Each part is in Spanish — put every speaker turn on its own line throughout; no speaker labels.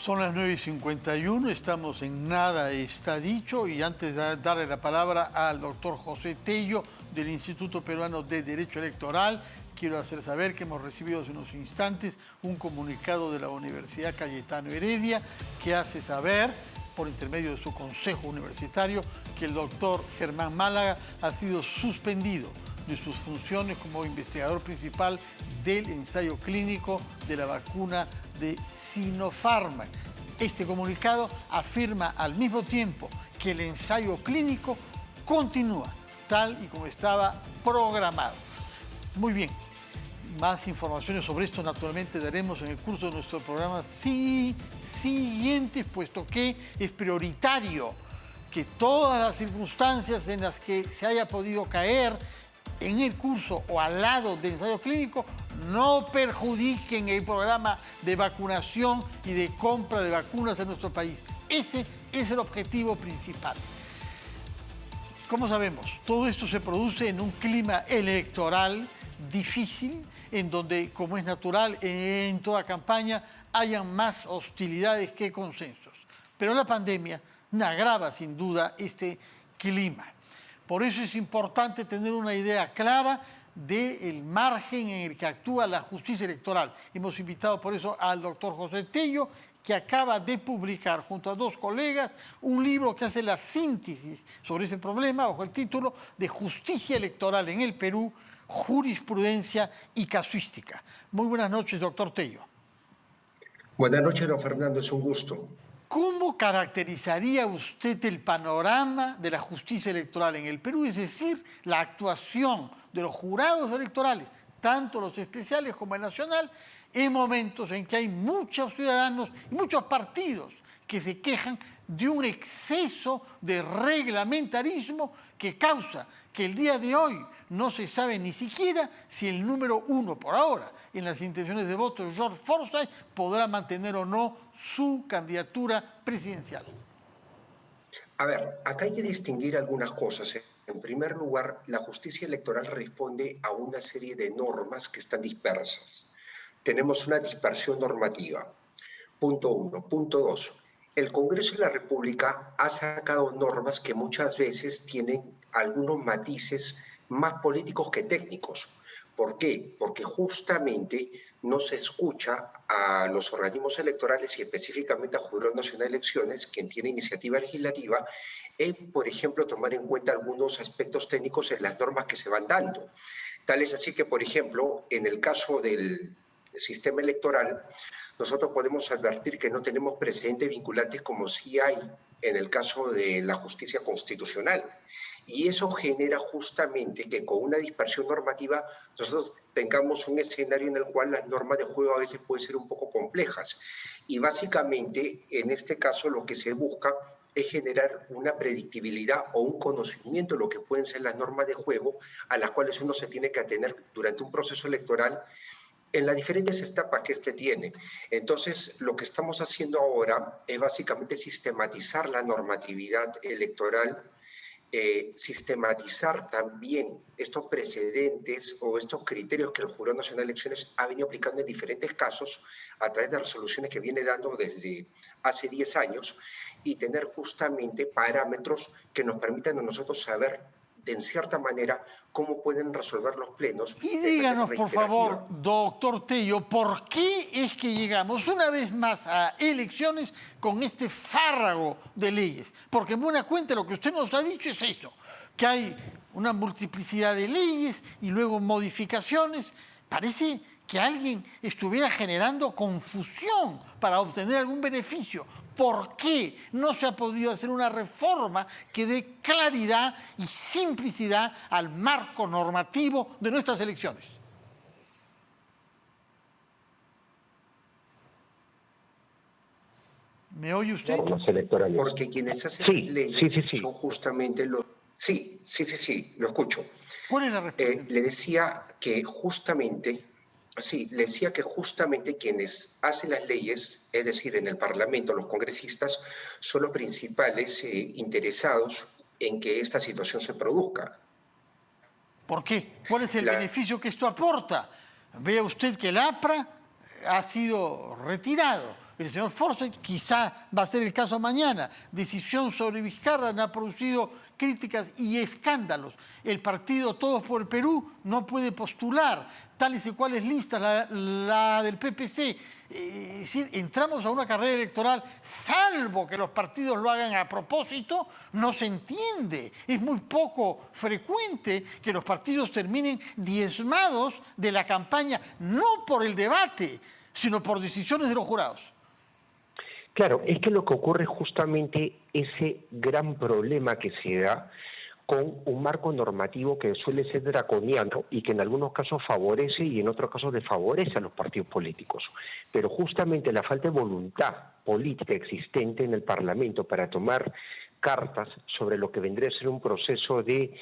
Son las 9:51, estamos en Nada Está Dicho, y antes de darle la palabra al doctor José Tello del Instituto Peruano de Derecho Electoral, quiero hacer saber que hemos recibido hace unos instantes un comunicado de la Universidad Cayetano Heredia que hace saber, por intermedio de su consejo universitario, que el doctor Germán Málaga ha sido suspendido de sus funciones como investigador principal del ensayo clínico de la vacuna de Sinopharm. Este comunicado afirma al mismo tiempo que el ensayo clínico continúa tal y como estaba programado. Muy bien, más informaciones sobre esto naturalmente daremos en el curso de nuestro programa siguiente, puesto que es prioritario que todas las circunstancias en las que se haya podido caer en el curso o al lado del ensayo clínico no perjudiquen el programa de vacunación y de compra de vacunas en nuestro país. Ese es el objetivo principal. Como sabemos, todo esto se produce en un clima electoral difícil, en donde, como es natural, en toda campaña hayan más hostilidades que consensos. Pero la pandemia agrava sin duda este clima. Por eso es importante tener una idea clara del margen en el que actúa la justicia electoral. Hemos invitado por eso al doctor José Tello, que acaba de publicar junto a dos colegas un libro que hace la síntesis sobre ese problema bajo el título de Justicia Electoral en el Perú, Jurisprudencia y Casuística. Muy buenas noches, doctor Tello.
Buenas noches, don Fernando, es un gusto.
¿Cómo caracterizaría usted el panorama de la justicia electoral en el Perú? Es decir, la actuación de los jurados electorales, tanto los especiales como el nacional, en momentos en que hay muchos ciudadanos y muchos partidos que se quejan de un exceso de reglamentarismo que causa que el día de hoy no se sabe ni siquiera si el número uno, por ahora, en las intenciones de voto, George Forsyth, podrá mantener o no su candidatura presidencial?
A ver, acá hay que distinguir algunas cosas. En primer lugar, la justicia electoral responde a una serie de normas que están dispersas. Tenemos una dispersión normativa. Punto uno. Punto dos. El Congreso de la República ha sacado normas que muchas veces tienen algunos matices más políticos que técnicos. ¿Por qué? Porque justamente no se escucha a los organismos electorales y específicamente al Jurado Nacional de Elecciones, quien tiene iniciativa legislativa, en, por ejemplo, tomar en cuenta algunos aspectos técnicos en las normas que se van dando. Tal es así que, por ejemplo, en el caso del sistema electoral, nosotros podemos advertir que no tenemos precedentes vinculantes como sí hay en el caso de la justicia constitucional. Y eso genera justamente que con una dispersión normativa nosotros tengamos un escenario en el cual las normas de juego a veces pueden ser un poco complejas. Y básicamente, en este caso, lo que se busca es generar una predictibilidad o un conocimiento de lo que pueden ser las normas de juego a las cuales uno se tiene que atener durante un proceso electoral en las diferentes etapas que este tiene. Entonces, lo que estamos haciendo ahora es básicamente sistematizar la normatividad electoral, sistematizar también estos precedentes o estos criterios que el Jurado Nacional de Elecciones ha venido aplicando en diferentes casos a través de resoluciones que viene dando desde hace 10 años y tener justamente parámetros que nos permitan a nosotros saber de, en cierta manera, cómo pueden resolver los plenos.
Y díganos, por favor, doctor Tello, ¿por qué es que llegamos una vez más a elecciones con este fárrago de leyes? Porque en buena cuenta lo que usted nos ha dicho es eso, que hay una multiplicidad de leyes y luego modificaciones. Parece que alguien estuviera generando confusión para obtener algún beneficio. ¿Por qué no se ha podido hacer una reforma que dé claridad y simplicidad al marco normativo de nuestras elecciones? ¿Me oye usted?
Normas electorales.
Porque quienes hacen leyes
sí.
son justamente los... Sí, lo escucho.
¿Cuál es la respuesta?
Le decía que justamente... Sí, le decía que justamente quienes hacen las leyes, es decir, en el Parlamento, los congresistas, son los principales interesados en que esta situación se produzca.
¿Por qué? ¿Cuál es el beneficio que esto aporta? Vea usted que el APRA ha sido retirado, El señor Forsyth quizá va a ser el caso mañana. Decisión sobre Vizcarra ha producido críticas y escándalos. El partido Todos por el Perú no puede postular tales y cuales listas, la del PPC. Es decir, entramos a una carrera electoral, salvo que los partidos lo hagan a propósito, no se entiende. Es muy poco frecuente que los partidos terminen diezmados de la campaña, no por el debate, sino por decisiones de los jurados.
Claro, es que lo que ocurre es justamente ese gran problema que se da con un marco normativo que suele ser draconiano y que en algunos casos favorece y en otros casos desfavorece a los partidos políticos. Pero justamente la falta de voluntad política existente en el Parlamento para tomar cartas sobre lo que vendría a ser un proceso de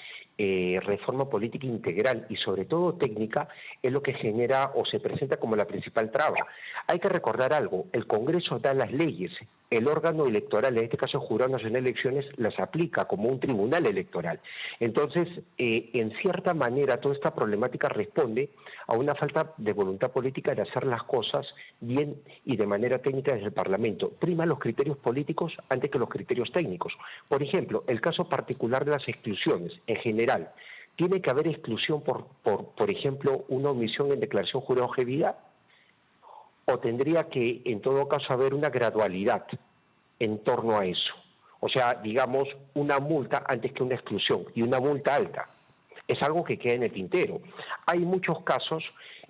reforma política integral y sobre todo técnica es lo que genera o se presenta como la principal traba. Hay que recordar algo, el Congreso da las leyes, el órgano electoral, en este caso el Jurado Nacional de Elecciones, las aplica como un tribunal electoral. Entonces, en cierta manera, toda esta problemática responde a una falta de voluntad política de hacer las cosas bien y de manera técnica desde el Parlamento. Prima los criterios políticos antes que los criterios técnicos. Por ejemplo, el caso particular de las exclusiones, en general, ¿tiene que haber exclusión por ejemplo, una omisión en declaración jurada de objetividad? ¿O tendría que, en todo caso, haber una gradualidad en torno a eso? O sea, digamos, una multa antes que una exclusión, y una multa alta. Es algo que queda en el tintero. Hay muchos casos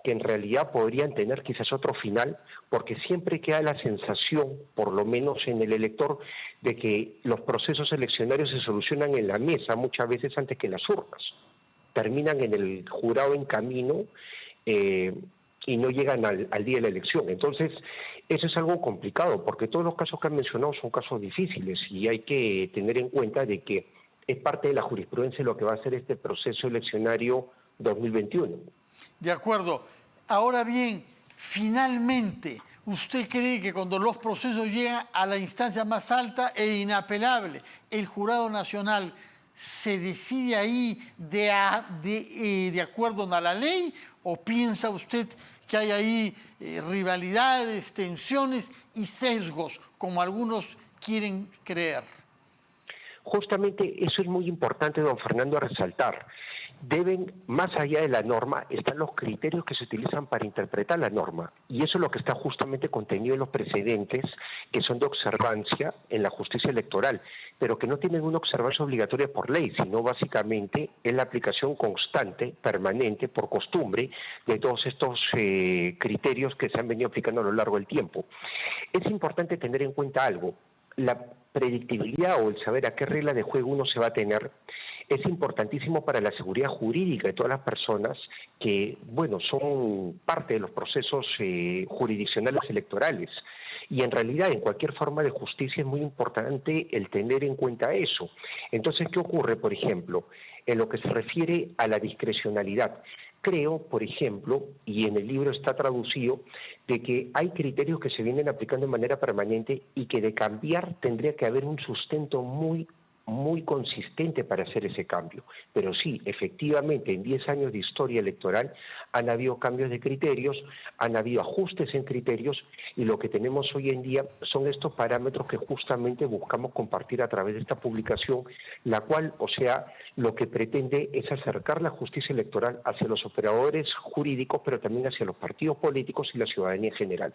que en realidad podrían tener quizás otro final, porque siempre queda la sensación, por lo menos en el elector, de que los procesos eleccionarios se solucionan en la mesa muchas veces antes que en las urnas. Terminan en el jurado en camino y no llegan al día de la elección. Entonces, eso es algo complicado, porque todos los casos que han mencionado son casos difíciles y hay que tener en cuenta de que es parte de la jurisprudencia lo que va a ser este proceso eleccionario 2021.
De acuerdo. Ahora bien, finalmente, ¿usted cree que cuando los procesos llegan a la instancia más alta e inapelable, el Jurado Nacional se decide ahí de acuerdo a la ley? ¿O piensa usted que hay ahí rivalidades, tensiones y sesgos, como algunos quieren creer?
Justamente eso es muy importante, don Fernando, a resaltar. Deben, más allá de la norma, están los criterios que se utilizan para interpretar la norma. Y eso es lo que está justamente contenido en los precedentes, que son de observancia en la justicia electoral, pero que no tienen una observancia obligatoria por ley, sino básicamente es la aplicación constante, permanente, por costumbre, de todos estos criterios que se han venido aplicando a lo largo del tiempo. Es importante tener en cuenta algo. La predictibilidad o el saber a qué regla de juego uno se va a tener es importantísimo para la seguridad jurídica de todas las personas que, bueno, son parte de los procesos jurisdiccionales electorales. Y en realidad, en cualquier forma de justicia es muy importante el tener en cuenta eso. Entonces, ¿qué ocurre, por ejemplo, en lo que se refiere a la discrecionalidad? Creo, por ejemplo, y en el libro está traducido, de que hay criterios que se vienen aplicando de manera permanente y que de cambiar tendría que haber un sustento muy consistente para hacer ese cambio. Pero sí, efectivamente, en 10 años de historia electoral han habido cambios de criterios, han habido ajustes en criterios y lo que tenemos hoy en día son estos parámetros que justamente buscamos compartir a través de esta publicación, la cual, o sea, lo que pretende es acercar la justicia electoral hacia los operadores jurídicos, pero también hacia los partidos políticos y la ciudadanía en general.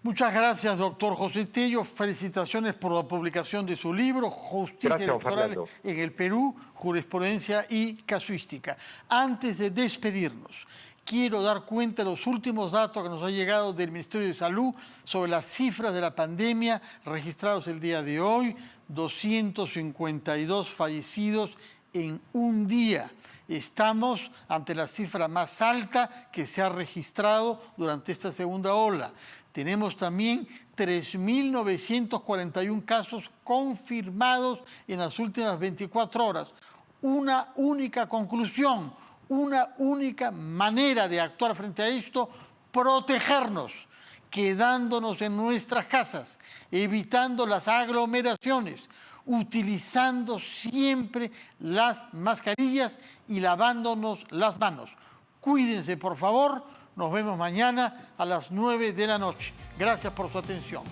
Muchas gracias, doctor José Tello. Felicitaciones por la publicación de su libro, Justicia Electoral en el Perú, Jurisprudencia y Casuística. Antes de despedirnos, quiero dar cuenta de los últimos datos que nos han llegado del Ministerio de Salud sobre las cifras de la pandemia registrados el día de hoy. 252 fallecidos en un día. Estamos ante la cifra más alta que se ha registrado durante esta segunda ola. Tenemos también 3.941 casos confirmados en las últimas 24 horas. Una única conclusión, una única manera de actuar frente a esto: protegernos, quedándonos en nuestras casas, evitando las aglomeraciones, utilizando siempre las mascarillas y lavándonos las manos. Cuídense, por favor. Nos vemos mañana a las 9 de la noche. Gracias por su atención.